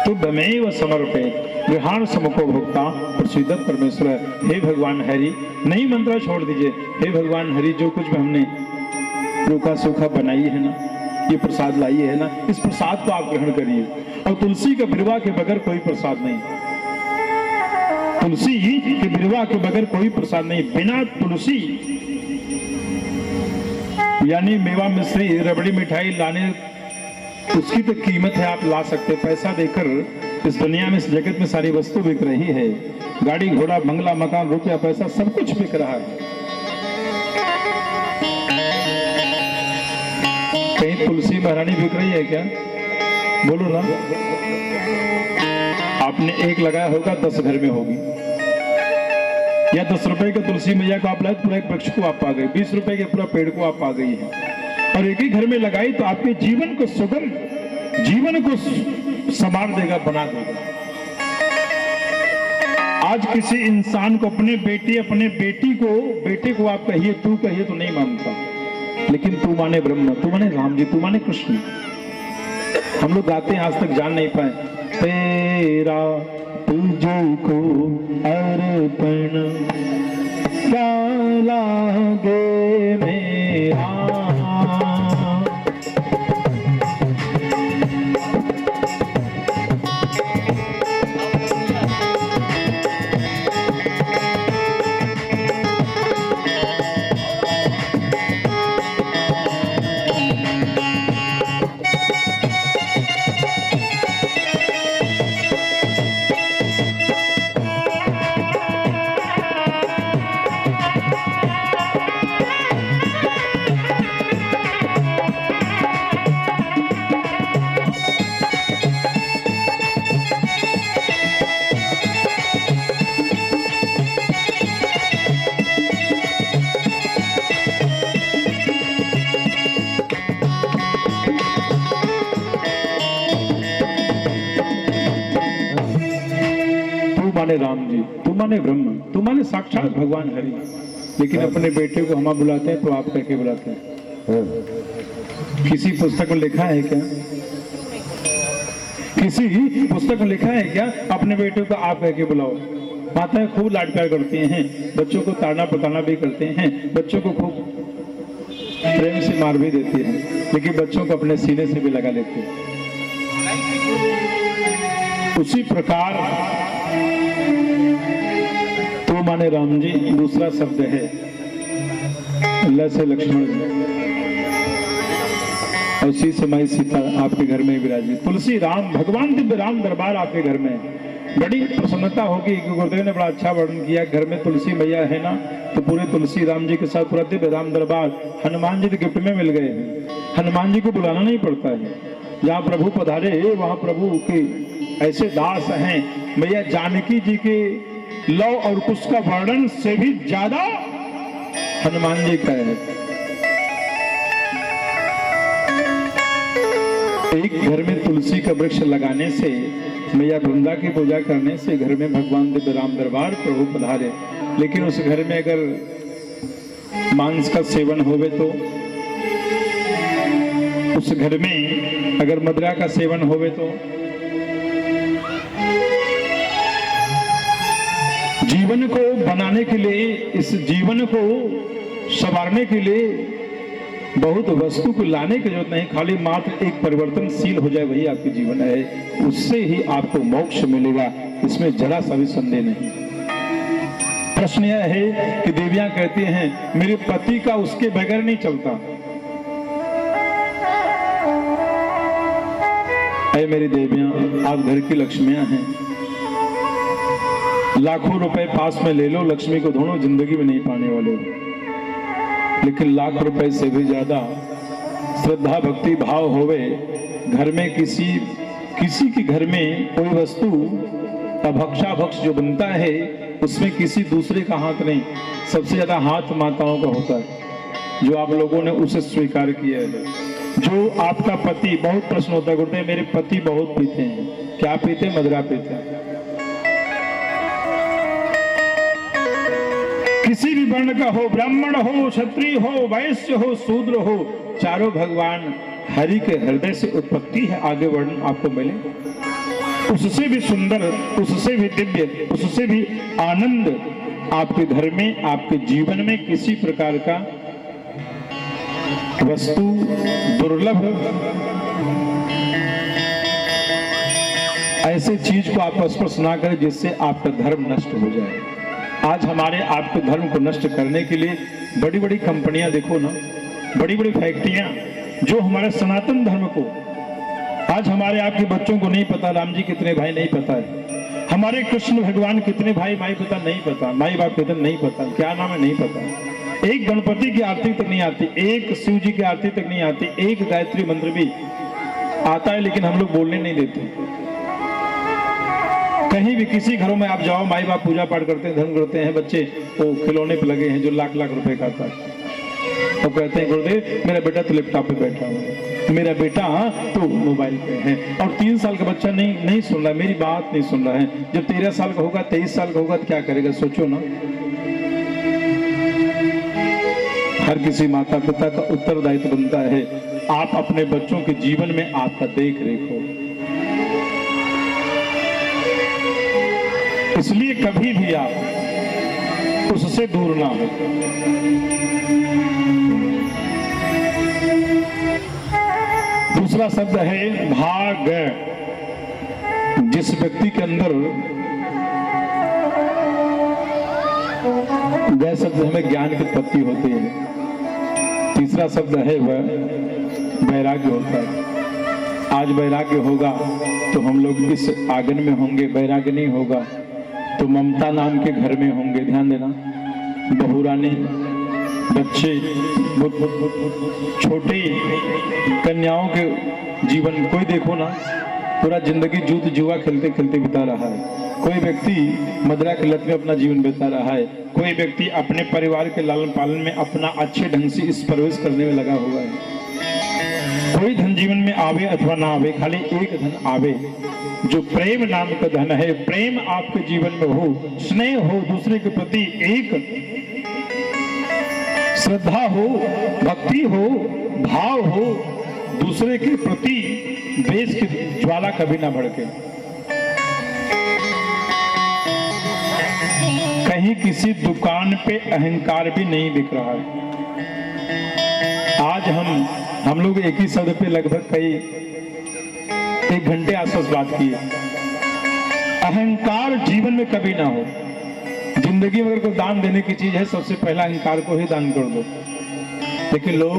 तुभ्यमेव समर्पयेत् गृहाण समको भोक्ता प्रसीदत परमेश्वर। हे भगवान हरि, नहीं मंत्र छोड़ दीजिए। हे भगवान हरि, जो कुछ भी हमने रूखा सूखा बनाई है ना, ये प्रसाद लाई है ना, इस प्रसाद को आप ग्रहण करिए। और तुलसी के बिरवा के बगैर कोई प्रसाद नहीं, तुलसी के बिरवा के बगैर कोई प्रसाद नहीं। बिना तुलसी यानी मेवा मिश्री रबड़ी मिठाई लाने, उसकी तो कीमत है, आप ला सकते, पैसा देकर इस दुनिया में, इस जगत में सारी वस्तु बिक रही है। गाड़ी घोड़ा बंगला मकान रुपया पैसा सब कुछ बिक रहा है। कहीं तुलसी महारानी बिक रही है क्या? बोलो ना। आपने एक लगाया होगा, 10 घर में होगी। या 10 रुपए के तुलसी मैया को आप लाए, पूरा एक वृक्ष को आप पा गए। 20 रुपए के पूरा पेड़ को आप पा गई है। और एक ही घर में लगाई तो आपके जीवन को सुगम, जीवन को संवार देगा, बना देगा। आज किसी इंसान को अपने बेटे को आप कहिए, तू कहिए तो नहीं मानता, लेकिन तू माने ब्रह्म, तू माने राम जी, तू माने कृष्ण। हम लोग गाते हैं, आज तक जान नहीं पाए। तेरा तुझको अर्पण क्या लागे मेरा, माने राम जी, तू माने ब्रह्म, तू माने साक्षात भगवान हरि। लेकिन अपने बेटे को हम बुलाते हैं तो आप कह के बुलाते हैं। किसी पुस्तक में लिखा है क्या? किसी पुस्तक में लिखा है क्या अपने बेटे को आप कह के बुलाओ? माताएं खूब लाड प्यार करती हैं, बच्चों को ताड़ना पताना भी करते हैं, बच्चों को खूब प्रेम से मार भी देती हैं, लेकिन बच्चों को अपने सीने से भी लगा लेती है। उसी प्रकार तो माने राम जी, दूसरा शब्द है ल से लक्ष्मण जी, और सी से माई सीता आपके घर में विराजी। तुलसी राम, भगवान दिव्य राम दरबार आपके घर में, बड़ी प्रसन्नता होगी। गुरुदेव ने बड़ा अच्छा वर्णन किया। घर में तुलसी मैया है ना, तो पूरे तुलसी राम जी के साथ पूरा दिव्य राम दरबार। हनुमान जी तो गिफ्ट में मिल गए हैं, हनुमान जी को बुलाना नहीं पड़ता है। जहाँ प्रभु पधारे वहाँ प्रभु के ऐसे दास हैं। मैया जानकी जी के लव और कुश का वर्णन से भी ज्यादा हनुमान जी का है। एक घर में तुलसी का वृक्ष लगाने से, मैया वृंदा की पूजा करने से घर में भगवान दिव्य राम दरबार प्रभु पधारे। लेकिन उस घर में अगर मांस का सेवन होवे तो, उस घर में अगर मदिरा का सेवन होवे तो, जीवन को बनाने के लिए, इस जीवन को संवारने के लिए बहुत वस्तु को लाने की जरूरत नहीं, खाली मात्र एक परिवर्तनशील हो जाए वही आपके जीवन है, उससे ही आपको मोक्ष मिलेगा। इसमें जरा सा भी संदेह नहीं। प्रश्न यह है कि देवियां कहती हैं मेरे पति का उसके बगैर नहीं चलता। ऐ मेरी देवियां, आप घर की लक्ष्मियां हैं। लाखों रुपए पास में ले लो, लक्ष्मी को ढूंढो, जिंदगी में नहीं पाने वाले हो। लेकिन लाख रुपए से भी ज्यादा श्रद्धा भक्ति भाव होवे, घर में किसी के घर में कोई वस्तु अभक्षाभक्ष जो बनता है उसमें किसी दूसरे का हाथ नहीं, सबसे ज्यादा हाथ माताओं का होता है, जो आप लोगों ने उसे स्वीकार किया है। जो आपका पति, बहुत प्रश्न होता है गुरुदेव मेरे पति बहुत पीते हैं, क्या पीते हैं? मदिरा पीते हैं। किसी भी वर्ण का हो, ब्राह्मण हो, क्षत्रिय हो, वैश्य हो, शूद्र हो, चारों भगवान हरि के हृदय से उत्पत्ति है। आगे वर्णन आपको मिले। उससे भी सुंदर, उससे भी दिव्य, उससे भी आनंद आपके घर में, आपके जीवन में किसी प्रकार का वस्तु दुर्लभ ऐसे चीज को आप स्पर्श ना करें जिससे आपका धर्म नष्ट हो जाए। आज हमारे आपके धर्म को नष्ट करने के लिए बड़ी बड़ी कंपनियां देखो ना, बड़ी बड़ी फैक्ट्रियां जो हमारे सनातन धर्म को, आज हमारे आपके बच्चों को नहीं पता राम जी कितने भाई नहीं पता है, हमारे कृष्ण भगवान कितने भाई माई पता नहीं पता, माई बाप कितने नहीं पता, क्या नाम है नहीं पता, एक गणपति की आरती तक नहीं आती, एक शिव जी की आरती तक नहीं आती, एक गायत्री मंत्र भी आता है लेकिन हम लोग बोलने नहीं देते। कहीं भी किसी घरों में आप जाओ, माई बाप पूजा पाठ करते हैं, धर्म करते हैं, बच्चे वो खिलौने पे लगे हैं जो लाख लाख रुपए का आता है, तो कहते हैं गुरुदेव मेरा बेटा तो लैपटॉप पे बैठा हुआ है, मेरा बेटा तो मोबाइल पे है, और 3 साल का बच्चा नहीं सुन रहा, मेरी बात नहीं सुन रहा है। जब 13 साल का होगा, 23 साल का होगा तो क्या करेगा, सोचो ना। हर किसी माता पिता का उत्तरदायित्व बनता है आप अपने बच्चों के जीवन में आपका देख रेख हो। इसलिए कभी भी आप उससे दूर ना हो। दूसरा शब्द है भाग। जिस व्यक्ति के अंदर गय शब्द हमें ज्ञान की उत्पत्ति होती है। तीसरा शब्द है वह वैराग्य होता है। आज वैराग्य होगा तो हम लोग इस आंगन में होंगे, वैराग्य नहीं होगा तो ममता नाम के घर में होंगे। ध्यान देना, बहुरानी, बच्चे, छोटे कन्याओं के जीवन, कोई देखो ना पूरा जिंदगी जूत जुआ खेलते खेलते बिता रहा है, कोई व्यक्ति मदिरा की लत में अपना जीवन बिता रहा है, कोई व्यक्ति अपने परिवार के लालन पालन में अपना अच्छे ढंग से इस परवेश करने में लगा हुआ है। कोई धन जीवन में आवे अथवा ना आवे, खाली एक धन आवे जो प्रेम नाम का धन है। प्रेम आपके जीवन में हो, स्नेह हो, दूसरे के प्रति एक श्रद्धा हो, भक्ति हो, भाव हो, दूसरे के प्रति द्वेष की ज्वाला कभी ना भड़के। कहीं किसी दुकान पे अहंकार भी नहीं बिक रहा है। आज हम लोग एक ही शब्द पे लगभग कई 1 घंटे आसपास बात की है। अहंकार जीवन में कभी ना हो। जिंदगी में अगर कोई दान देने की चीज है, सबसे पहला अहंकार को ही दान कर दो, लेकिन लोग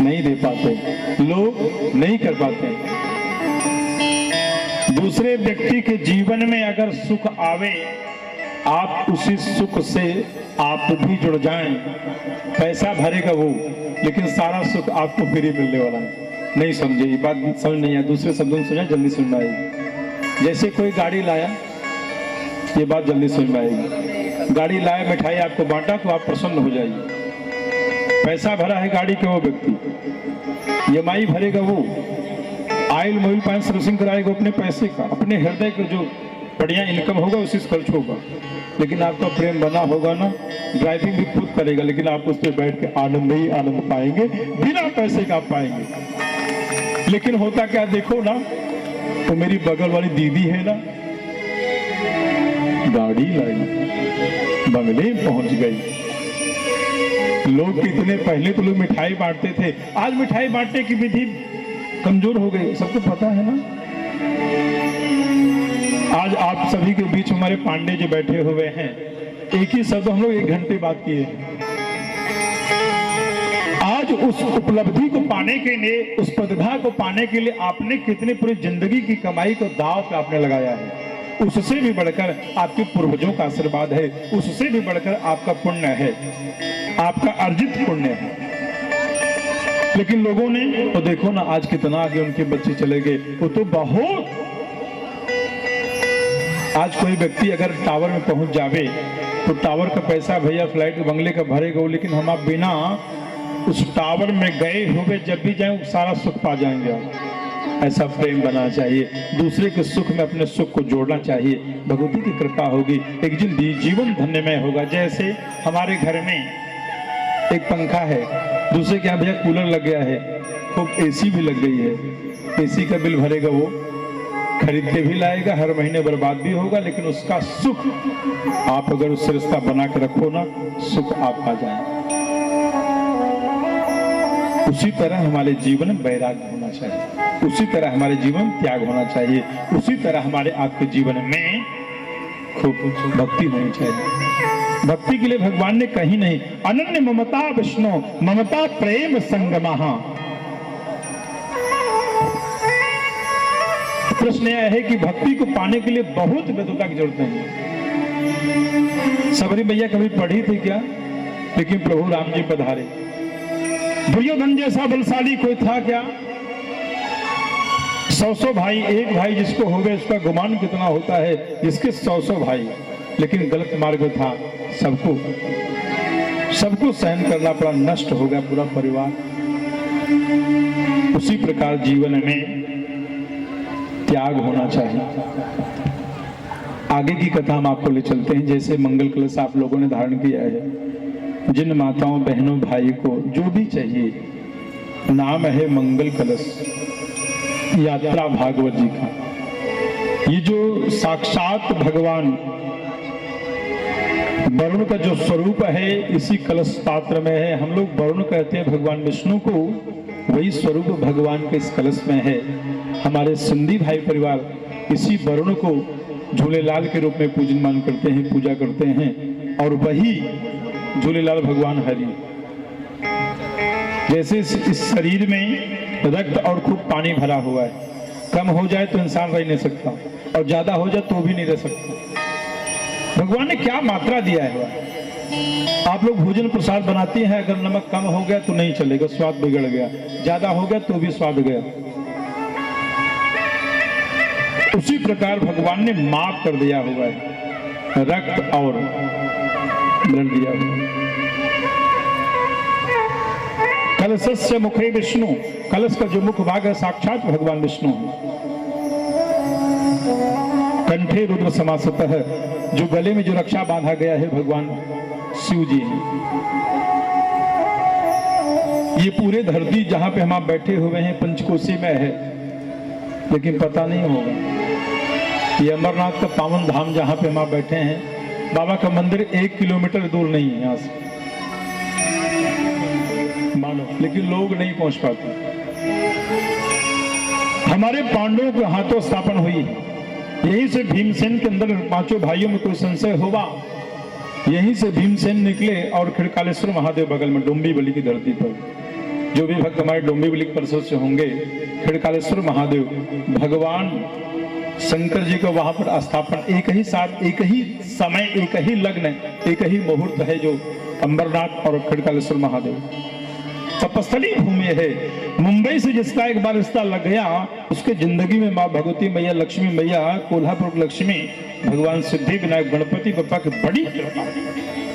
नहीं दे पाते, लोग नहीं कर पाते। दूसरे व्यक्ति के जीवन में अगर सुख आवे, आप उसी सुख से आप भी जुड़ जाएं। पैसा भरेगा वो, लेकिन सारा सुख आपको फ्री मिलने वाला है। नहीं समझे, ये बात समझ नहीं है, दूसरे शब्दों में सुना, जल्दी सुन आएगी। जैसे कोई गाड़ी लाया, ये बात जल्दी सुन आएगी। गाड़ी लाया, मिठाई आपको बांटा तो आप प्रसन्न हो जाइए। पैसा भरा है गाड़ी के वो व्यक्ति, EMI भरेगा वो, ऑयल मोबिल पानी सर्विसिंग कराएगा अपने पैसे का, अपने हृदय का जो बढ़िया इनकम होगा उसी से खर्च होगा। लेकिन आपका प्रेम बना होगा ना, ड्राइविंग भी खुद करेगा, लेकिन आप उस पर बैठ के आनंद ही आनंद पाएंगे, बिना पैसे का पाएंगे। लेकिन होता क्या देखो ना, तो मेरी बगल वाली दीदी है ना, गाड़ी लाई, बंगले पहुंच गई। लोग कितने पहले तो लोग मिठाई बांटते थे, आज मिठाई बांटने की विधि कमजोर हो गई, सबको पता है ना। आज आप सभी के बीच हमारे पांडे जी बैठे हुए हैं, एक ही शब्द हम लोग 1 घंटे बात किए। आज उस उपलब्धि को पाने के लिए, उस प्रतिभा को पाने के लिए आपने कितनी पूरी जिंदगी की कमाई को दांव पे आपने लगाया है। उससे भी बढ़कर आपके पूर्वजों का आशीर्वाद है, उससे भी बढ़कर आपका पुण्य है, आपका अर्जित पुण्य है। लेकिन लोगों ने तो देखो ना, आज कितना आगे उनके बच्चे चले गए। वो तो बहुत, आज कोई व्यक्ति अगर टावर में पहुंच जावे तो टावर का पैसा भैया फ्लाइट बंगले का भरेगा, लेकिन हम आप बिना उस टावर में गए हुए जब भी जाएं सारा सुख पा जाएंगे। ऐसा प्रेम बनना चाहिए, दूसरे के सुख में अपने सुख को जोड़ना चाहिए। भगवती की कृपा होगी, एक जीवन धन्यमय होगा। जैसे हमारे घर में एक पंखा है, दूसरे के यहाँ भैया कूलर लग गया है, खूब AC भी लग गई है, AC का बिल भरेगा वो, खरीद के भी लाएगा, हर महीने बर्बाद भी होगा, लेकिन उसका सुख आप अगर उससे रिश्ता बना के रखो ना, सुख आप आ जाए। उसी तरह हमारे जीवन में वैराग्य होना चाहिए, उसी तरह हमारे जीवन में त्याग होना चाहिए, उसी तरह हमारे आपके जीवन में खूब भक्ति होनी चाहिए। भक्ति के लिए भगवान ने कहीं नहीं, अनन्य ममता विष्णु ममता प्रेम संगमः। प्रश्न यह है कि भक्ति को पाने के लिए बहुत विद्वता की जरूरत नहीं। सबरी मैया कभी पढ़ी थी क्या? लेकिन प्रभु राम जी पधारे। दुर्योधन जैसा बलशाली कोई था क्या? 100 भाई, एक भाई जिसको हो गए उसका गुमान कितना होता है, जिसके 100 भाई, लेकिन गलत मार्ग था, सबको सहन करना पड़ा, नष्ट हो गया पूरा परिवार। उसी प्रकार जीवन में त्याग होना चाहिए। आगे की कथा हम आपको ले चलते हैं। जैसे मंगल कलश आप लोगों ने धारण किया है, जिन माताओं बहनों भाई को जो भी चाहिए, नाम है मंगल कलश यात्रा भागवत जी का। ये जो साक्षात भगवान वरुण का जो स्वरूप है, इसी कलश पात्र में है। हम लोग वरुण कहते हैं भगवान विष्णु को, वही स्वरूप भगवान के इस कलश में है। हमारे सिंधी भाई परिवार इसी वरुण को झूलेलाल के रूप में पूजन मान करते हैं, पूजा करते हैं, और वही झूलेलाल भगवान हरि। जैसे इस शरीर में रक्त और खूब पानी भरा हुआ है, कम हो जाए तो इंसान रह नहीं सकता, और ज्यादा हो जाए तो भी नहीं रह सकता। भगवान ने क्या मात्रा दिया है। आप लोग भोजन प्रसाद बनाते हैं, अगर नमक कम हो गया तो नहीं चलेगा, स्वाद बिगड़ गया, ज्यादा हो गया तो भी स्वाद गया। उसी प्रकार भगवान ने माफ कर दिया हुआ है, रक्त और मृण दिया हुआ है। कलशस्य मुखे विष्णु, कलश का जो मुख भाग है साक्षात भगवान विष्णु है। कंठे रुद्र समासतः, जो गले में जो रक्षा बांधा गया है भगवान शिव जी हैं। ये पूरे धरती जहां पे हम आप बैठे हुए हैं पंचकोशी में है, लेकिन पता नहीं होगा ये अमरनाथ का पावन धाम जहां पे हम आप बैठे हैं, बाबा का मंदिर 1 किलोमीटर दूर नहीं है यहाँ से, मानो, लेकिन लोग नहीं पहुंच पाते। हमारे पांडवों के हाथों स्थापन हुई, यहीं से भीमसेन के अंदर 5 भाइयों में कोई संशय होगा, यहीं से भीमसेन निकले और खिड़कालेश्वर महादेव बगल में डोंबी बली की धरती पर। जो भी भक्त हमारे डोंबी बली के परिसर से होंगे, खिड़कालेश्वर महादेव भगवान शंकर जी को वहां पर स्थापन, एक ही साथ, एक ही समय, एक ही लग्न, एक ही मुहूर्त है जो अंबरनाथ और खिड़कालेश्वर महादेव। तपस्थली भूमि है। मुंबई से जिसका एक बार रिश्ता लग गया, उसके जिंदगी में माँ भगवती मैया, लक्ष्मी मैया, कोल्हापुर लक्ष्मी, भगवान सिद्धि विनायक गणपति बप्पा की बड़ी कृपा,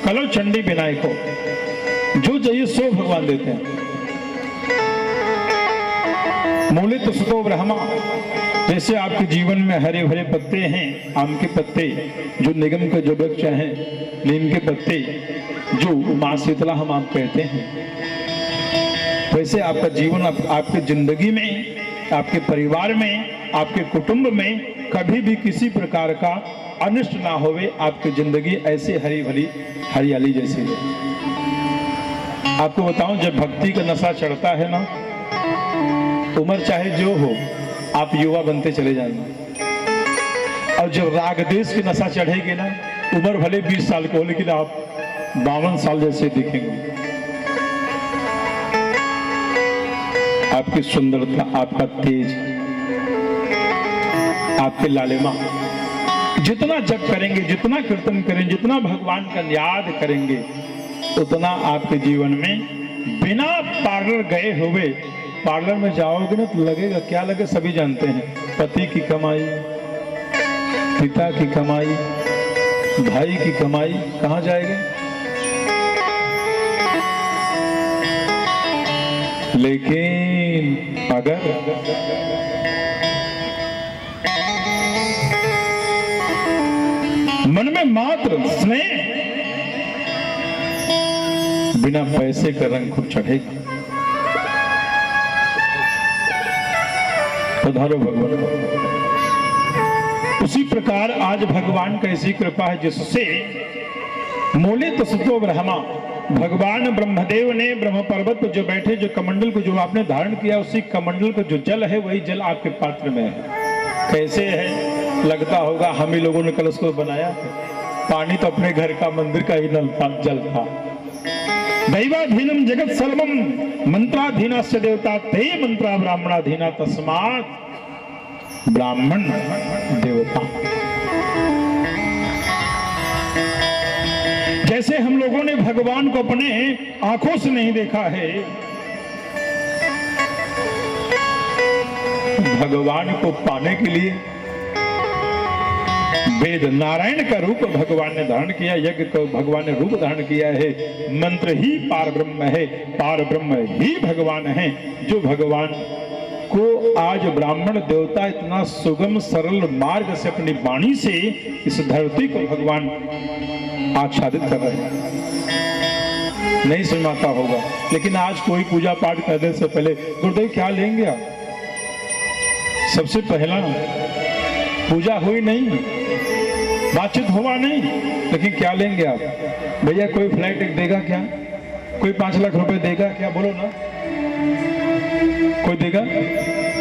कलौ चंडी विनायक को जो चाहिए सो भगवान देते हैं। मूलित सुतो ब्रह्मा, जैसे आपके जीवन में हरे भरे पत्ते हैं, आम के पत्ते, जो निगम के जो वृक्ष हैं, नीम के पत्ते, जो माँ शीतला हम आप कहते हैं, वैसे आपका जीवन, आपकी जिंदगी में, आपके परिवार में, आपके कुटुंब में कभी भी किसी प्रकार का अनिष्ट ना होवे। आपकी जिंदगी ऐसे हरी भरी हरियाली जैसी है। आपको बताऊं, जब भक्ति का नशा चढ़ता है ना, उम्र चाहे जो हो, आप युवा बनते चले जाएंगे। और जब राग देश की नशा चढ़ेगी ना, उम्र भले 20 साल को हो, लेकिन आप 52 साल जैसे दिखेंगे। आपकी सुंदरता, आपका तेज, आपके लालिमा, जितना जप करेंगे, जितना कीर्तन करेंगे, जितना भगवान का याद करेंगे, उतना आपके जीवन में बिना पार्लर गए हुए, पार्लर में जाओगे ना तो लगेगा, क्या लगे सभी जानते हैं, पति की कमाई, पिता की कमाई, भाई की कमाई, कहां जाएगी? लेकिन अगर मन में मात्र स्नेह, बिना पैसे का रंग खूब चढ़ेगा। पधारो भगवान। उसी प्रकार आज भगवान का ऐसी कृपा है जिससे मूले तसतो ब्रह्मा, भगवान ब्रह्मदेव ने ब्रह्म पर्वत पर जो बैठे, जो कमंडल को जो आपने धारण किया, उसी कमंडल का जो जल है वही जल आपके पात्र में है। कैसे है? लगता होगा हम ही लोगों ने कलश को बनाया। पानी तो अपने घर का मंदिर का ही नल था, जल था। दैवाधीनम जगत सर्वम मंत्राधीनास्य देवता ते मंत्रा ब्राह्मणाधीना तस्मात् ब्राह्मण देवता। जैसे हम लोगों ने भगवान को अपने आंखों से नहीं देखा है, भगवान को पाने के लिए वेद नारायण का रूप भगवान ने धारण किया, यज्ञ को भगवान ने रूप धारण किया है। मंत्र ही पार ब्रह्म है, पार ब्रह्म ही भगवान है। जो भगवान को आज ब्राह्मण देवता इतना सुगम सरल मार्ग से अपनी वाणी से इस धरती को भगवान आच्छादित कर रहे हैं। नहीं सुनाता होगा, लेकिन आज कोई पूजा पाठ करने से पहले गुरुदेव क्या लेंगे आप? सबसे पहला पूजा हुई नहीं, बातचीत हुआ नहीं, लेकिन क्या लेंगे आप? भैया कोई फ्लैट एक देगा क्या? कोई 5 लाख रुपए देगा क्या? बोलो ना, कोई देगा?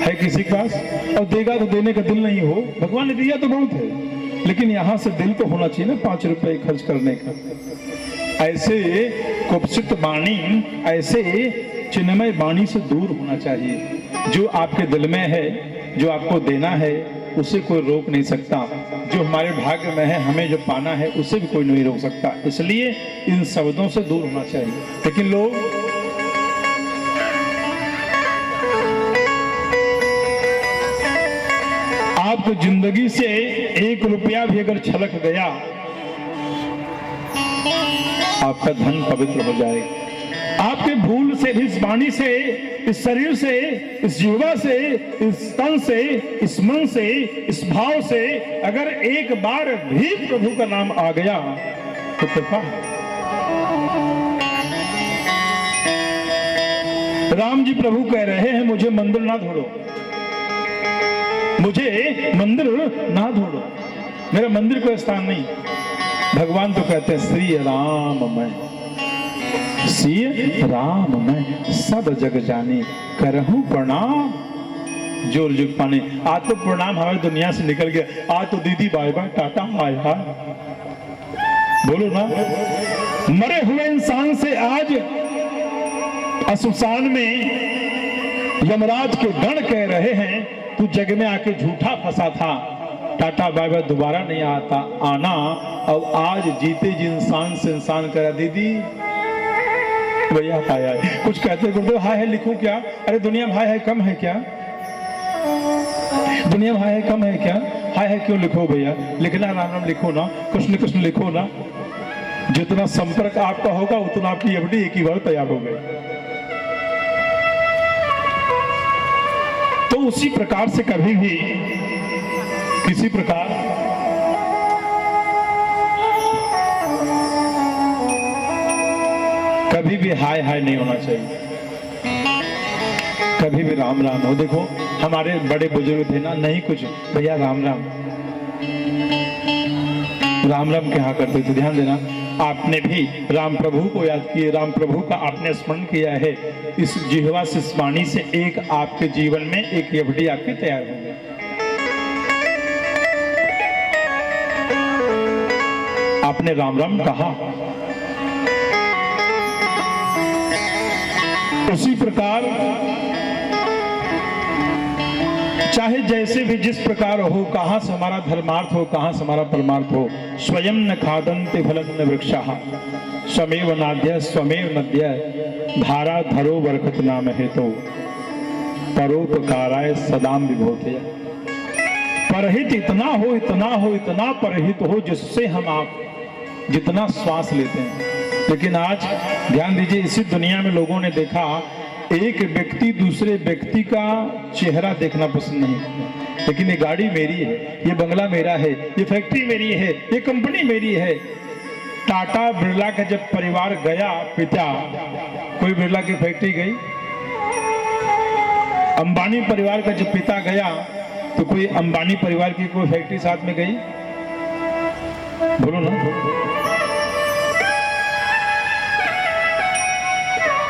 है किसी के पास? और देगा तो देने का दिल नहीं हो, भगवान ने दिया तो बहुत है, लेकिन यहां से दिल तो होना चाहिए ना 5 रुपए खर्च करने का। ऐसे कुत्सित वाणी, ऐसे चिन्मय वाणी से दूर होना चाहिए। जो आपके दिल में है, जो आपको देना है, उसे कोई रोक नहीं सकता। जो हमारे भाग्य में है, हमें जो पाना है, उसे भी कोई नहीं रोक सकता। इसलिए इन शब्दों से दूर होना चाहिए। लेकिन लोग आपको जिंदगी से 1 रुपया भी अगर छलक गया, आपका धन पवित्र हो जाएगा। आपके भूल से, इस वाणी से, इस शरीर से, इस जीवा से, इस तन से, इस मन से, इस भाव से अगर एक बार भी प्रभु का नाम आ गया तो कृपा। राम जी प्रभु कह रहे हैं मुझे मंदिर ना ढूंढो, मुझे मंदिर ना ढूंढो, मेरा मंदिर कोई स्थान नहीं। भगवान तो कहते हैं श्री राम मैं, श्री राम मैं सब जग जाने करहूं प्रणाम जोर जुग पाने। आज तो प्रणाम हमारी दुनिया से निकल गया। आज तो दीदी बाय बाय टाटा हाय हाय, बोलो ना। मरे हुए इंसान से आज अशुशान में यमराज के गण कह रहे हैं तू जग में आके झूठा फंसा था, टाटा बाय बाय दोबारा नहीं आता आना। अब आज जीते जी इंसान से इंसान करा, दीदी भैया हाय हाय। कुछ कहते गुरुदेव हाय हाय लिखूं क्या? अरे दुनिया में हाय हाय कम है क्या? दुनिया में हाय हाय कम है क्या? हाय हाय क्यों लिखो भैया? लिखना राम राम लिखो ना, कृष्ण कृष्ण लिखो ना। जितना संपर्क आपका होगा उतना आपकी एफडी एक ही बार तैयार हो गई। तो उसी प्रकार से कभी भी किसी प्रकार कभी भी हाय हाय नहीं होना चाहिए, कभी भी राम राम हो। देखो हमारे बड़े बुजुर्ग थे ना, नहीं कुछ भैया राम राम, राम राम क्या करते थे? ध्यान देना, आपने भी राम प्रभु को याद किए, राम प्रभु का आपने स्मरण किया है। इस जिह्वा से, इस वाणी से एक आपके जीवन में एक एफडी आपके तैयार हो गई। आपने राम राम कहा, उसी प्रकार चाहे जैसे भी जिस प्रकार हो, कहां से हमारा धर्मार्थ हो, कहां से हमारा परमार्थ हो, स्वयं न खादन्ते फलं न वृक्षाः स्वमेव नाद्य स्वमेव नद्य धारा धरो बरकत नाम हेतु परोपकाराय सदाम विभूतय। परहित इतना हो, इतना हो, इतना परहित हो जिससे हम आप जितना श्वास लेते हैं। लेकिन आज ध्यान दीजिए, इसी दुनिया में लोगों ने देखा एक व्यक्ति दूसरे व्यक्ति का चेहरा देखना पसंद नहीं, लेकिन ये गाड़ी मेरी है, ये बंगला मेरा है, ये फैक्ट्री मेरी है, ये कंपनी मेरी है। टाटा बिरला का जब परिवार गया, पिता कोई बिरला की फैक्ट्री गई, अंबानी परिवार का जब पिता गया तो कोई अंबानी परिवार की कोई फैक्ट्री साथ में गई? बोलो ना।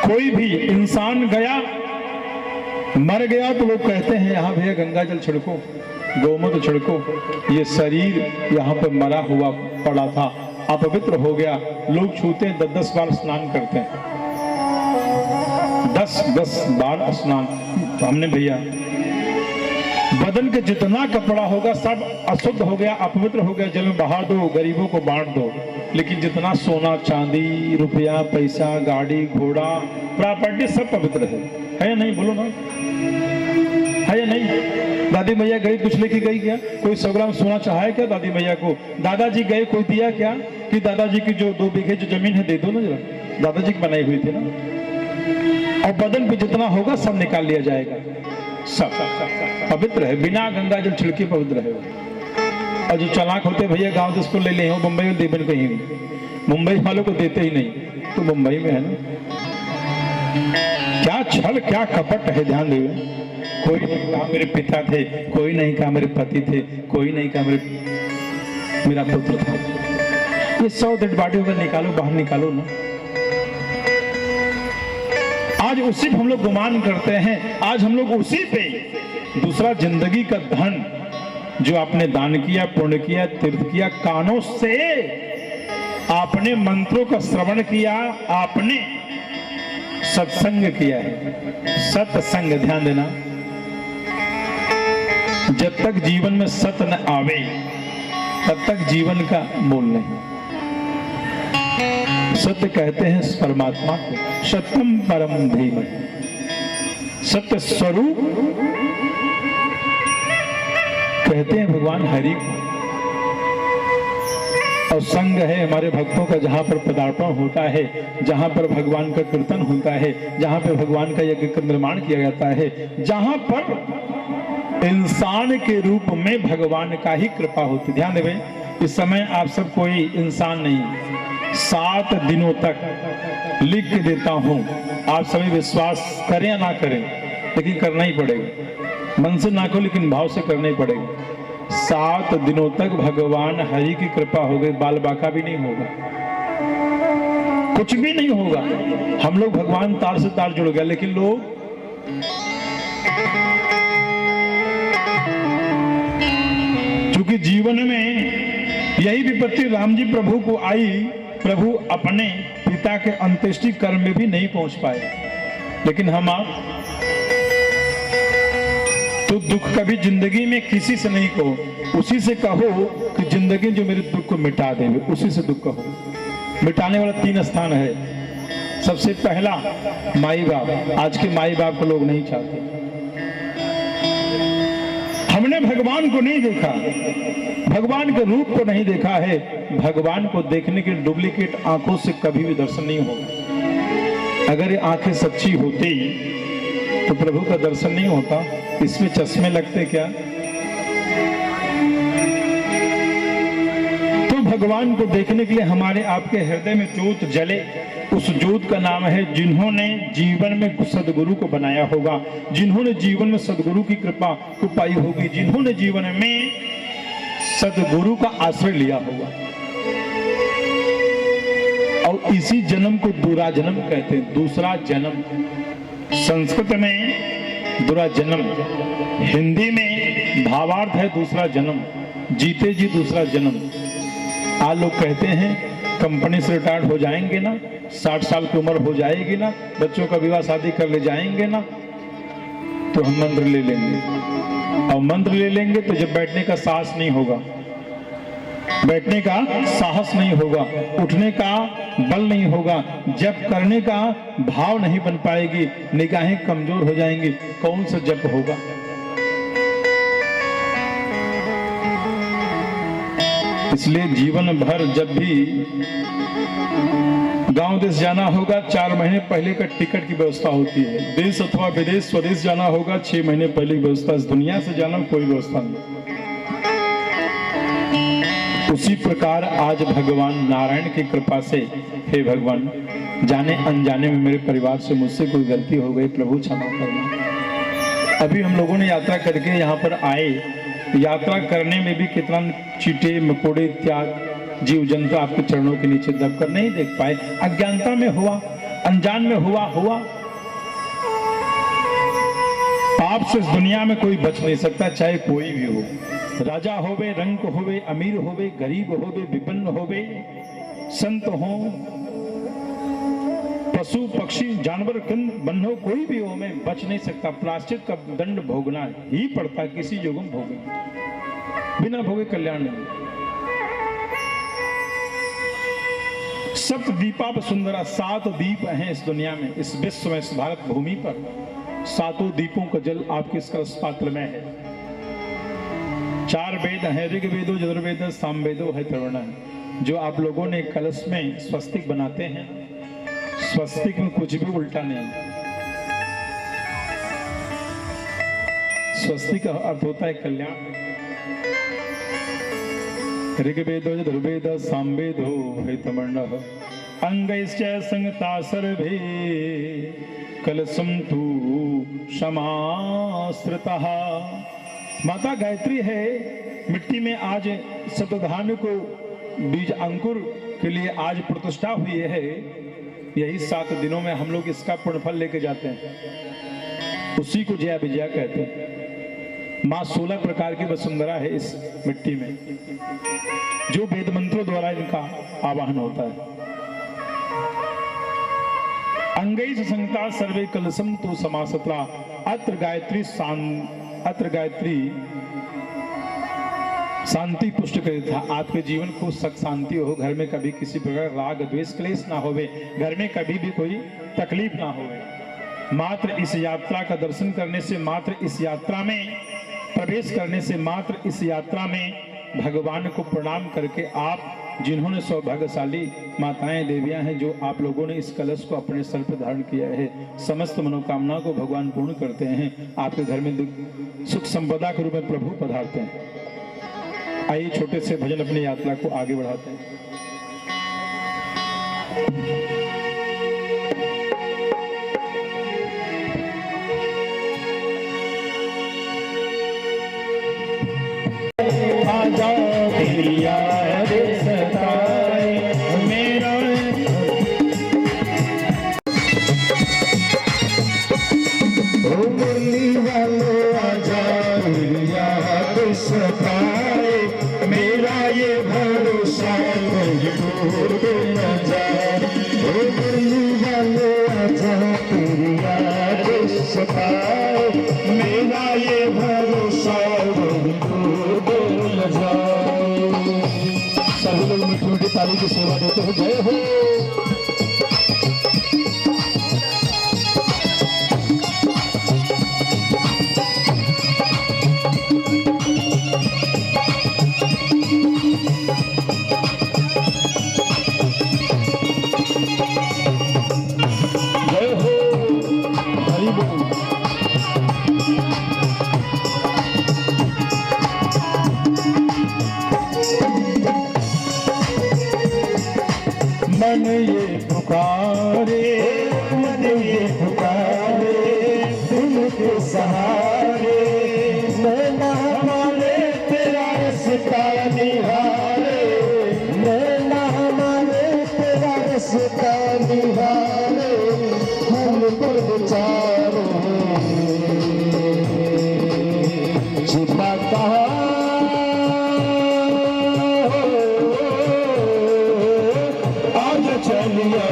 कोई भी इंसान गया, मर गया तो लोग कहते हैं यहाँ भैया गंगा जल छिड़को, गोमूत्र छिड़को, ये शरीर यहाँ पर मरा हुआ पड़ा था, अपवित्र हो गया। लोग छूते हैं, 10-10 बार स्नान करते हैं, 10-10 बार स्नान। हमने भैया बदन के जितना कपड़ा होगा सब अशुद्ध हो गया, अपवित्र हो गया, जल में बहा दो, गरीबों को बांट दो। लेकिन जितना सोना चांदी, रुपया, पैसा, गाड़ी, घोड़ा, प्रॉपर्टी सब पवित्र है या नहीं? बोलो ना, है या नहीं? दादी मैया गई, कुछ लेके गई क्या? कोई 100 ग्राम सोना चाहा क्या दादी मैया को? दादाजी गए, कोई दिया क्या कि दादाजी की जो 2 बीघे जो जमीन है दे दो ना जरा, दादाजी की बनाई हुई थी ना। और बदन पे जितना होगा सब निकाल लिया जाएगा, सब पवित्र है, बिना गंगा जल छिड़के पवित्र है। और जो चालाक होते भैया गांव से उसको ले ले, हो मुंबई में देवन कहीं नहीं, मुंबई वालों को देते ही नहीं, तो मुंबई में है ना। क्या छल, क्या कपट है, ध्यान देवे। कोई नहीं कहा मेरे पिता थे, कोई नहीं कहा मेरे पति थे, कोई नहीं कहा मेरा पुत्र था। ये 100 डेड बॉडी होगा, निकालो, बाहर निकालो ना। आज उसी पे हम लोग गुमान करते हैं, आज हम लोग उसी पे दूसरा जिंदगी का धन जो आपने दान किया, पुण्य किया, तीर्थ किया, कानों से आपने मंत्रों का श्रवण किया, आपने सत्संग किया है। सत्संग, ध्यान देना, जब तक जीवन में सत्य न आवे तब तक जीवन का मूल नहीं। सत्य कहते हैं परमात्मा को, सत्यम परम धीमहि, सत्य स्वरूप कहते हैं भगवान हरि को। और संग है हमारे भक्तों का, जहां पर पदार्पण होता है, जहां पर भगवान का कीर्तन होता है, जहां पर भगवान का यज्ञ का निर्माण किया जाता है, जहां पर इंसान के रूप में भगवान का ही कृपा होती। ध्यान देवे, इस समय आप सब कोई इंसान नहीं, 7 दिनों तक लिख के देता हूं, आप सभी विश्वास करें या ना करें, लेकिन करना ही पड़ेगा। मन से ना करो, लेकिन भाव से करना ही पड़ेगा। 7 दिनों तक भगवान हरि की कृपा हो गई, बाल बाका भी नहीं होगा, कुछ भी नहीं होगा। हम लोग भगवान तार से तार जुड़ गया, लेकिन लोग क्योंकि जीवन में यही विपत्ति राम जी प्रभु को आई, प्रभु अपने पिता के अंत्येष्टि कर्म में भी नहीं पहुंच पाए। लेकिन हम आप तो दुख कभी जिंदगी में किसी से नहीं कहो, उसी से कहो कि जिंदगी जो मेरे दुख को मिटा देवे, उसी से दुख कहो। मिटाने वाला 3 स्थान है। सबसे पहला माई बाप। आज के माई बाप को लोग नहीं चाहते। हमने भगवान को नहीं देखा, भगवान के रूप को नहीं देखा है। भगवान को देखने के डुप्लीकेट आंखों से कभी भी दर्शन नहीं होगा। अगर ये आंखें सच्ची होती तो प्रभु का दर्शन नहीं होता। इसमें चश्मे लगते क्या? तो भगवान को देखने के लिए हमारे आपके हृदय में जोत जले। उस जोत का नाम है जिन्होंने जीवन में सदगुरु को बनाया होगा, जिन्होंने जीवन में सदगुरु की कृपा को पाई होगी, जिन्होंने जीवन में सदगुरु का आश्रय लिया होगा। और इसी जन्म को दूरा जन्म कहते हैं। दूसरा जन्म संस्कृत में दूरा जन्म, हिंदी में भावार्थ है दूसरा जन्म, जीते जी दूसरा जन्म। आज लोग कहते हैं कंपनी से रिटायर्ड हो जाएंगे ना, 60 साल की उम्र हो जाएगी ना, बच्चों का विवाह शादी कर ले जाएंगे ना, तो हम मंत्र ले लेंगे। और मंत्र ले लेंगे तो जब बैठने का साहस नहीं होगा, बैठने का साहस नहीं होगा, उठने का बल नहीं होगा, जप करने का भाव नहीं बन पाएगी, निगाहें कमजोर हो जाएंगी, कौन सा जप होगा? इसलिए जीवन भर जब भी गांव देश जाना होगा 4 महीने पहले का टिकट की व्यवस्था होती है। देश अथवा विदेश स्वदेश जाना होगा 6 महीने पहले की व्यवस्था। इस दुनिया से जाना कोई व्यवस्था नहीं। उसी प्रकार आज भगवान नारायण की कृपा से, हे भगवान, जाने अनजाने में मेरे परिवार से मुझसे कोई गलती हो गई, प्रभु क्षमा करना। अभी हम लोगों ने यात्रा करके यहाँ पर आए, यात्रा करने में भी कितना चींटे मकोड़े इत्यादि जीव जंतु आपके चरणों के नीचे दबकर नहीं देख पाए। अज्ञानता में हुआ, अनजान में हुआ। पाप से इस दुनिया में कोई बच नहीं सकता, चाहे कोई भी हो, राजा होवे, रंक होवे, अमीर होवे, गरीब होवे, विपन्न होवे, संत हो, पशु पक्षी जानवर कंद बन्हो, कोई भी हो, में बच नहीं सकता। प्रायश्चित का दंड भोगना ही पड़ता, किसी योगम भोगे, बिना भोगे कल्याण नहीं। सप्त दीपा सुंदरा, 7 दीप हैं इस दुनिया में, इस विश्व में, इस भारत भूमि पर। 7 दीपों का जल आपके इस कलश पात्र में है। 4 वेद हैं, ऋग्वेदो, यजुर्वेद, सामवेदो है, अथर्वण है। जो आप लोगों ने कलश में स्वस्तिक बनाते हैं, स्वस्तिक में कुछ भी उल्टा नहीं। स्वस्तिक का अर्थ होता है कल्याण। ऋग्वेदो, यजुर्वेद, सामवेदो हेतमण्डः, अंगैश्च संगता सर्वे कलशं तु समाश्रितः। माता गायत्री है, मिट्टी में आज शतधान्य को बीज अंकुर के लिए आज प्रतिष्ठा हुई है। यही 7 दिनों में हम लोग इसका पुण्यफल लेके जाते हैं, उसी को जया विजया कहते हैं। माँ 16 प्रकार की वसुंधरा है इस मिट्टी में, जो वेद मंत्रों द्वारा इनका आवाहन होता है। अंगैः संगता सर्वे कलशं तु समासत्रा, अत्र गायत्री शांति पुष्ट करे था। आपके जीवन को सुख शांति हो, घर में कभी किसी प्रकार राग द्वेष क्लेश ना होवे, घर में कभी भी कोई तकलीफ ना होवे। मात्र इस यात्रा का दर्शन करने से, मात्र इस यात्रा में प्रवेश करने से, मात्र इस यात्रा में भगवान को प्रणाम करके, आप जिन्होंने सौभाग्यशाली माताएं देवियां हैं, जो आप लोगों ने इस कलश को अपने सर पर धारण किया है, समस्त मनोकामना को भगवान पूर्ण करते हैं। आपके घर में सुख संपदा के रूप में प्रभु पधारते हैं। आइए छोटे से भजन अपनी यात्रा को आगे बढ़ाते हैं। आजा तेरी याद सताए मेरा, ओ मुरली वालो आजा तेरी याद सताए मेरा, ये भरोसा कहीं टूट न जाए। ओ मुरली वालो आजा तेरी याद सताए मेरा, ये भरोसा कहीं टूट न जाए। सभी लोग मीठी मीठी ताली की सेवा देते हैं। जय हो। मन ये पुकारे, मन ये पुकारे, दिल के सहारे, नैना हमारे तेरा रास्ता निहारे, नैना हमारे तेरा रास्ता निहारे, हम पर विचारो छिपा कहाँ चलिया।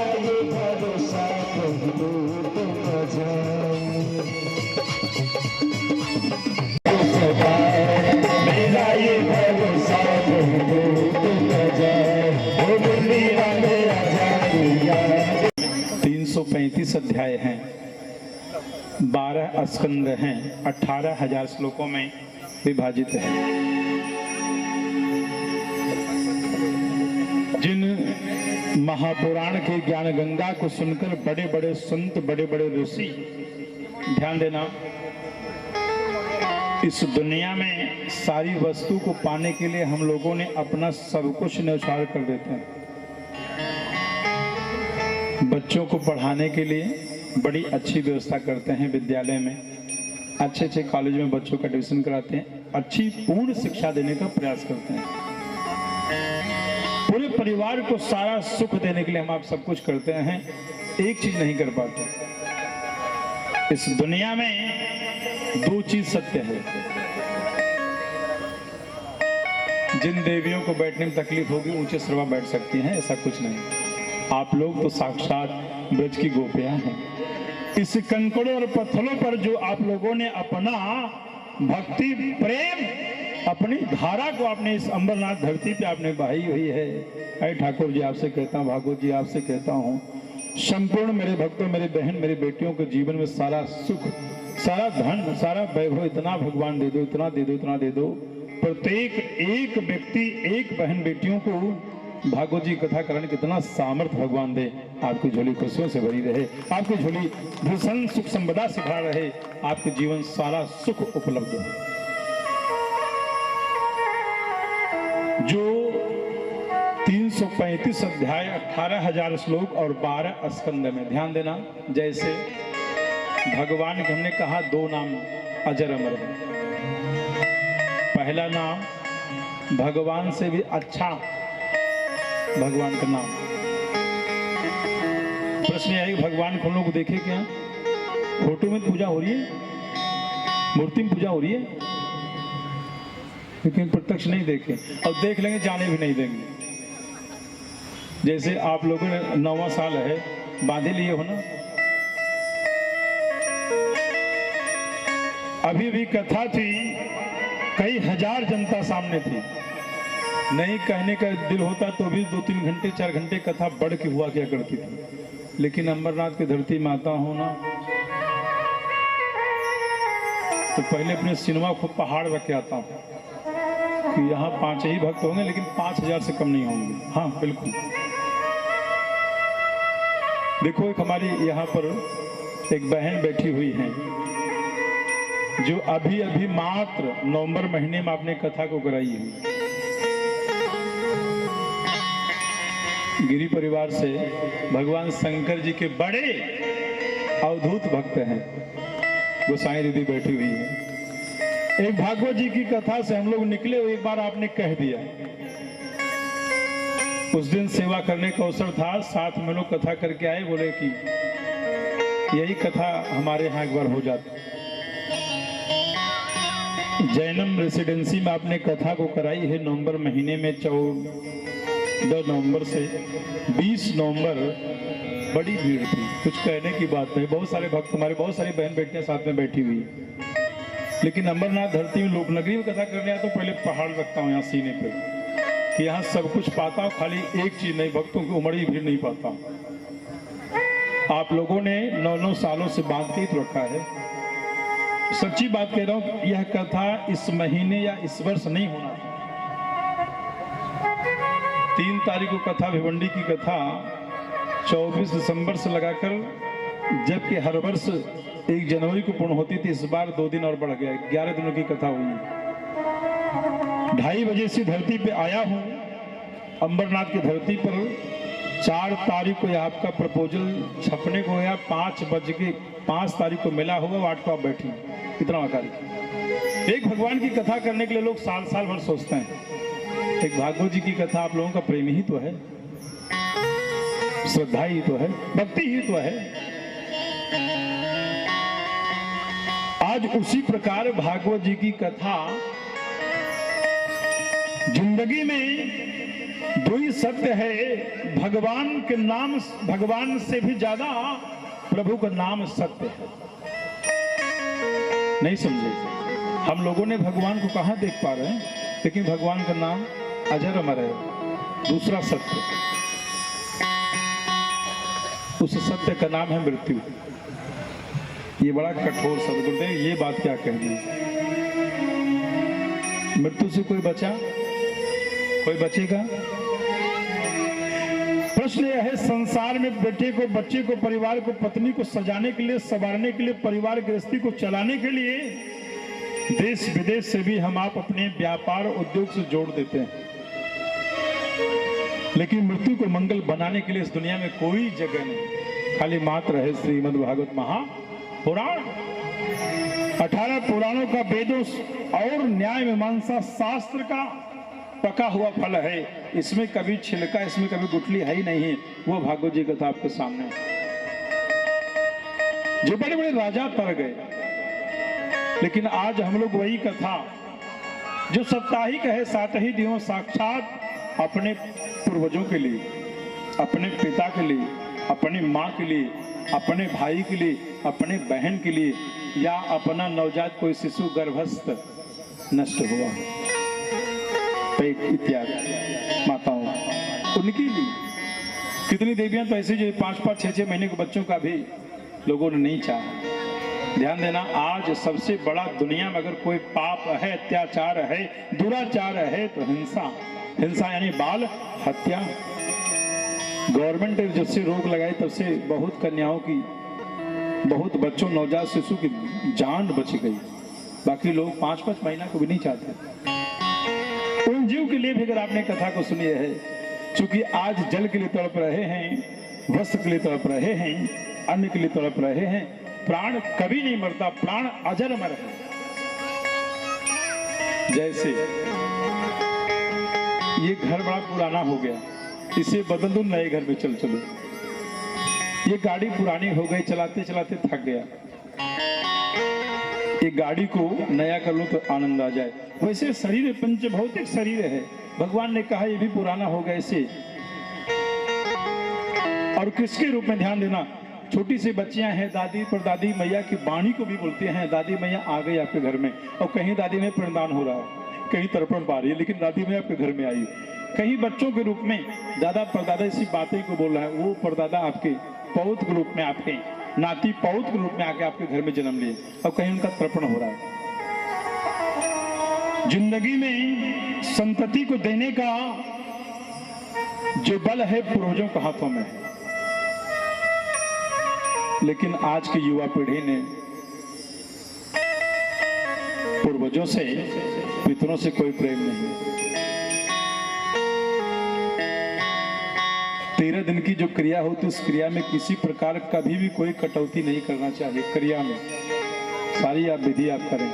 ये भरोसा कहीं टूट न जाए। मेरा ये भरोसा कहीं टूट न जाए। वो दुनिया में आजादिया 335 अध्याय हैं, 12 स्कंद हैं, 18,000 श्लोकों में विभाजित है। जिन महापुराण के ज्ञान गंगा को सुनकर बड़े बड़े संत, बड़े बड़े ऋषि, ध्यान देना, इस दुनिया में सारी वस्तु को पाने के लिए हम लोगों ने अपना सब कुछ न्यौछावर कर देते हैं। बच्चों को पढ़ाने के लिए बड़ी अच्छी व्यवस्था करते हैं, विद्यालय में अच्छे अच्छे कॉलेज में बच्चों का एडमिशन कराते हैं, अच्छी पूर्ण शिक्षा देने का प्रयास करते हैं। पूरे परिवार को सारा सुख देने के लिए हम आप सब कुछ करते हैं, एक चीज नहीं कर पाते। इस दुनिया में दो चीज सत्य है। जिन देवियों को बैठने में तकलीफ होगी ऊंचे सरवा बैठ सकती हैं, ऐसा कुछ नहीं। आप लोग तो साक्षात ब्रज की गोपियां हैं। इस कंकड़ों और पत्थरों पर जो आप लोगों ने अपना भक्ति प्रेम, अपनी धारा को आपने इस अंबरनाथ धरती पे आपने बहाई हुई है। अरे ठाकुर जी आपसे कहता हूँ, भागवत जी आपसे कहता हूँ, संपूर्ण मेरे भक्तों, मेरे बहन, मेरे बेटियों के जीवन में सारा सुख, सारा धन, सारा वैभव इतना भगवान दे दो, इतना दे दो, इतना दे दो। प्रत्येक एक व्यक्ति, एक बहन बेटियों को भागवत जी कथा करने कितना सामर्थ्य भगवान दे। आपकी झोली खुशियों से भरी रहे, आपकी झोली भूषण सुख संपदा से भरा रहे, आपके जीवन सारा सुख उपलब्ध हो। जो 335 अध्याय, 18,000 श्लोक और 12 स्कंद में ध्यान देना। जैसे भगवान के हमने कहा दो नाम अजर अमर है। पहला नाम भगवान से भी अच्छा भगवान का नाम। प्रश्न यह है कि भगवान को हम लोग देखे क्या? फोटो में पूजा हो रही है, मूर्ति में पूजा हो रही है, लेकिन प्रत्यक्ष नहीं देखे। और देख लेंगे, जाने भी नहीं देंगे। जैसे आप लोगों ने 9वां साल है, बांधे लिए हो ना। अभी भी कथा थी, कई हजार जनता सामने थी। नहीं कहने का दिल होता तो भी 2-3 घंटे 4 घंटे कथा बढ़ के हुआ क्या करती थी। लेकिन अंबरनाथ की धरती माता होना, तो पहले अपने सिनेमा को पहाड़ रख के आता हूँ कि यहाँ 5 ही भक्त होंगे, लेकिन 5,000 से कम नहीं होंगे। हाँ बिल्कुल। देखो एक हमारी यहाँ पर एक बहन बैठी हुई है, जो अभी अभी मात्र नवंबर महीने में आपने कथा को कराई है। गिरी परिवार से भगवान शंकर जी के बड़े अवधूत भक्त हैं, गोसाई दीदी बैठी हुई है। एक भागवत जी की कथा से हम लोग निकले, एक बार आपने कह दिया। उस दिन सेवा करने का अवसर था, साथ में लोग कथा करके आए, बोले कि यही कथा हमारे यहाँ एक बार हो जाती। जैनम रेसिडेंसी में आपने कथा को कराई है नवंबर महीने में, 14 नवंबर से 20 नवंबर बड़ी भीड़ थी, कुछ कहने की बात नहीं। बहुत सारे भक्त हमारे, बहुत सारी बहन बेटियां साथ में बैठी हुई। लेकिन अंबरनाथ धरती में लोकनगरी में कथा करने आया तो पहले पहाड़ रखता हूँ यहाँ सीने पे, कि यहाँ सब कुछ पाता हूँ, खाली एक चीज नहीं, भक्तों की उमड़ी भीड़ नहीं पाता हूँ। आप लोगों ने 9-9 सालों से बांध के ही रखा है। सच्ची बात कह रहा हूँ, यह कथा इस महीने या इस वर्ष नहीं होना। 3 तारीख को कथा, भिवंडी की कथा 24 दिसंबर से लगाकर, जबकि हर वर्ष 1 जनवरी को पूर्ण होती थी, इस बार 2 दिन और बढ़ गया, 11 दिनों की कथा हुई। 2:30 बजे से धरती पे आया हूँ, अंबरनाथ की धरती पर 4 तारीख को यह आपका प्रपोजल छपने को गया, 5 तारीख को मिला होगा, 8 को आप बैठी, कितना आकार। एक भगवान की कथा करने के लिए लोग साल भर सोचते हैं। एक भागवत जी की कथा आप लोगों का प्रेम ही तो है, श्रद्धा ही तो है, भक्ति ही तो है। आज उसी प्रकार भागवत जी की कथा जिंदगी में दो ही सत्य है, भगवान के नाम, भगवान से भी ज्यादा प्रभु का नाम सत्य है। नहीं समझे? हम लोगों ने भगवान को कहां देख पा रहे हैं, लेकिन भगवान का नाम अजर अमर है। दूसरा सत्य, उस सत्य का नाम है मृत्यु। ये बड़ा कठोर शब्द बोलते हैं, ये बात क्या कह दी? मृत्यु से कोई बचा? कोई बचेगा? प्रश्न यह है, संसार में बेटे को, बच्चे को, परिवार को, पत्नी को सजाने के लिए, संवारने के लिए, परिवार गृहस्थी को चलाने के लिए देश विदेश से भी हम आप अपने व्यापार उद्योग से जोड़ देते हैं, लेकिन मृत्यु को मंगल बनाने के लिए इस दुनिया में कोई जगह नहीं। खाली मात्र है श्रीमद् भागवत महापुराण। 18 पुराणों का, वेदों और न्याय मीमांसा शास्त्र का पका हुआ फल है। इसमें कभी छिलका, इसमें कभी गुठली है ही नहीं है। वो भागवत जी कथा आपके सामने। जो बड़े बड़े राजा तर गए, लेकिन आज हम लोग वही कथा जो साप्ताहिक है, सात ही दिनों साक्षात अपने पूर्वजों के लिए, अपने पिता के लिए, अपनी माँ के लिए, अपने भाई के लिए, अपने बहन के लिए, या अपना नवजात कोई शिशु गर्भस्थ नष्ट हुआ, पेट इत्यादि माताओं, उनके लिए कितनी देवियां तो ऐसी जो 5-5, 6-6 महीने के बच्चों का भी लोगों ने नहीं चाहा। ध्यान देना, आज सबसे बड़ा दुनिया में अगर कोई पाप है, अत्याचार है, दुराचार है तो हिंसा। हिंसा यानी बाल हत्या। गवर्नमेंट ने जब से रोक लगाई तब से बहुत कन्याओं की, बहुत बच्चों, नवजात शिशु की जान बच गई। बाकी लोग 5-5 महीना को भी नहीं चाहते। उन जीव के लिए भी अगर आपने कथा को सुनी है, चूंकि आज जल के लिए तड़प रहे हैं, वस्त्र के लिए तड़प रहे हैं, अन्न के लिए तड़प रहे हैं, प्राण कभी नहीं मरता, प्राण अजर अमर है। जैसे ये घर बड़ा पुराना हो गया, इसे बदल दो, नए घर में चलो। ये गाड़ी पुरानी हो गई, चलाते चलाते थक गया, ये गाड़ी को नया कर लो तो आनंद आ जाए। वैसे शरीर पंचभौतिक शरीर है, भगवान ने कहा ये भी पुराना हो गया इसे। और किसके रूप में? ध्यान देना, छोटी सी बच्चियां हैं, दादी परदादी मैया की वाणी को भी बोलते हैं, दादी मैया आ गई आपके घर में। और कहीं दादी में पिंडदान हो रहा है, कहीं तर्पण पा रही है, लेकिन दादी मैया आपके घर में आई। कहीं बच्चों के रूप में दादा परदादा इसी बातें को बोल रहा है, वो परदादा आपके पौत के रूप में, आपके नाती पौत के रूप में आके आपके घर में जन्म लिए, और कहीं उनका तर्पण हो रहा है। जिंदगी में संतति को देने का जो बल है पूर्वजों के हाथों में है, लेकिन आज की युवा पीढ़ी ने पूर्वजों से, पितरों से कोई प्रेम नहीं। 13 दिन की जो क्रिया होती, उस क्रिया में किसी प्रकार कभी भी कोई कटौती नहीं करना चाहिए। क्रिया में सारी आप विधि आप करें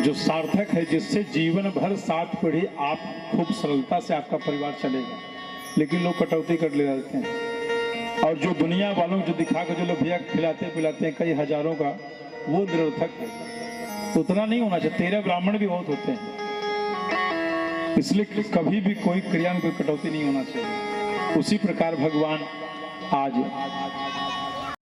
जो सार्थक है, जिससे जीवन भर 7 पीढ़ी आप खूब सरलता से आपका परिवार चलेगा। लेकिन लोग कटौती कर ले जाते हैं, और जो दुनिया वालों को जो दिखा कर जो लोग भैया खिलाते पिलाते हैं कई हजारों का, वो निरर्थक है। उतना नहीं होना चाहिए। 13 ब्राह्मण भी बहुत होते हैं, इसलिए कभी भी कोई क्रिया में कोई कटौती नहीं होना चाहिए। उसी प्रकार भगवान आज